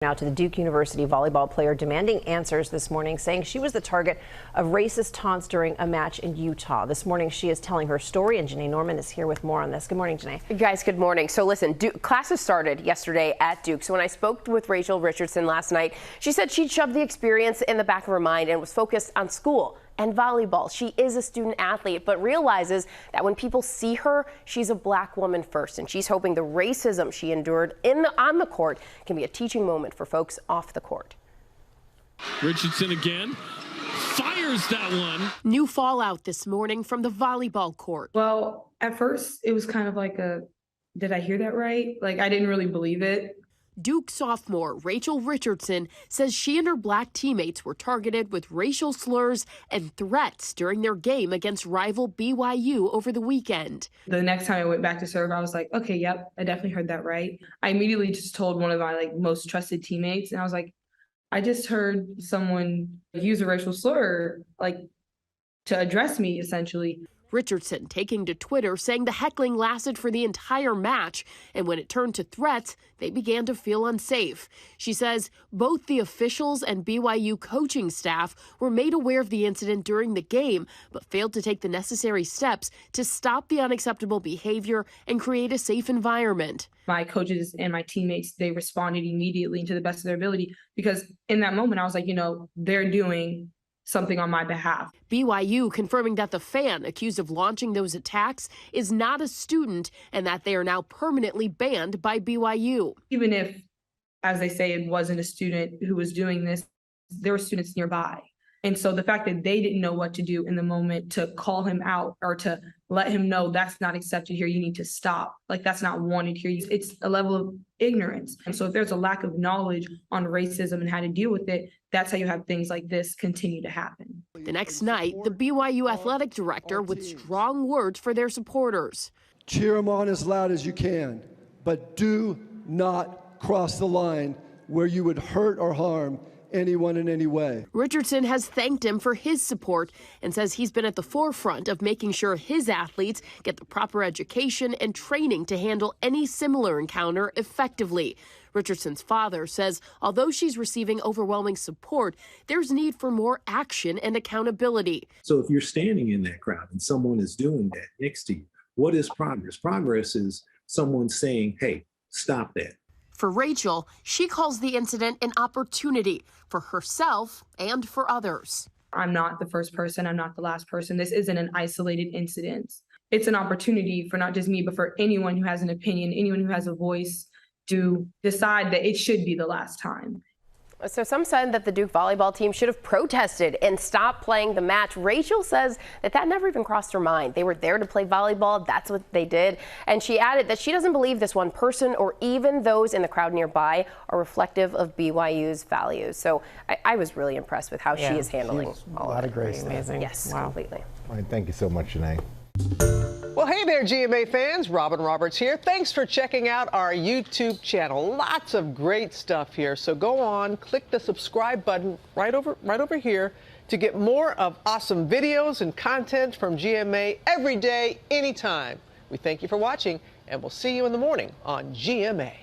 Now to the Duke University volleyball player demanding answers this morning, saying she was the target of racist taunts during a match in Utah. This morning she is telling her story, and Janae Norman is here with more on this. Good morning, Janae. Guys, good morning. So listen, classes started yesterday at Duke. So when I spoke with Rachel Richardson last night, she said she'd shoved the experience in the back of her mind and was focused on school and volleyball. She is a student athlete, but realizes that when people see her, she's a black woman first, and she's hoping the racism she endured on the court can be a teaching moment for folks off the court. Richardson again fires that one. New fallout this morning from the volleyball court. Well, at first it was kind of like did I hear that right? Like, I didn't really believe it. Duke sophomore Rachel Richardson says she and her black teammates were targeted with racial slurs and threats during their game against rival BYU over the weekend. The next time I went back to serve, I was like, okay, yep, I definitely heard that right. I immediately just told one of my most trusted teammates, and I was like, I just heard someone use a racial slur, to address me, essentially. Richardson taking to Twitter saying the heckling lasted for the entire match, and when it turned to threats, they began to feel unsafe. She says both the officials and BYU coaching staff were made aware of the incident during the game, but failed to take the necessary steps to stop the unacceptable behavior and create a safe environment. My coaches and my teammates, they responded immediately to the best of their ability, because in that moment I was like, they're doing something on my behalf. BYU confirming that the fan accused of launching those attacks is not a student and that they are now permanently banned by BYU. Even if, as they say, it wasn't a student who was doing this, there were students nearby. And so the fact that they didn't know what to do in the moment to call him out or to let him know that's not accepted here, you need to stop. That's not wanted here. It's a level of ignorance. And so if there's a lack of knowledge on racism and how to deal with it, that's how you have things like this continue to happen. The next night, the BYU athletic director with strong words for their supporters. Cheer him on as loud as you can, but do not cross the line where you would hurt or harm anyone in any way. Richardson has thanked him for his support and says he's been at the forefront of making sure his athletes get the proper education and training to handle any similar encounter effectively. Richardson's father says although she's receiving overwhelming support, there's need for more action and accountability. So if you're standing in that crowd and someone is doing that next to you, what is progress? Progress is someone saying, hey, stop that. For Rachel, she calls the incident an opportunity for herself and for others. I'm not the first person. I'm not the last person. This isn't an isolated incident. It's an opportunity for not just me, but for anyone who has an opinion, anyone who has a voice, to decide that it should be the last time. So some said that the Duke volleyball team should have protested and stopped playing the match. Rachel says that never even crossed her mind. They were there to play volleyball. That's what they did. And she added that she doesn't believe this one person or even those in the crowd nearby are reflective of BYU's values. So I was really impressed with how she is handling all a lot of of grace. Amazing. Yes, wow. Completely. All right, thank you so much, Janae. Well, hey there, GMA fans. Robin Roberts here. Thanks for checking out our YouTube channel. Lots of great stuff here. So go on, click the subscribe button right over here to get more of awesome videos and content from GMA every day, anytime. We thank you for watching, and we'll see you in the morning on GMA.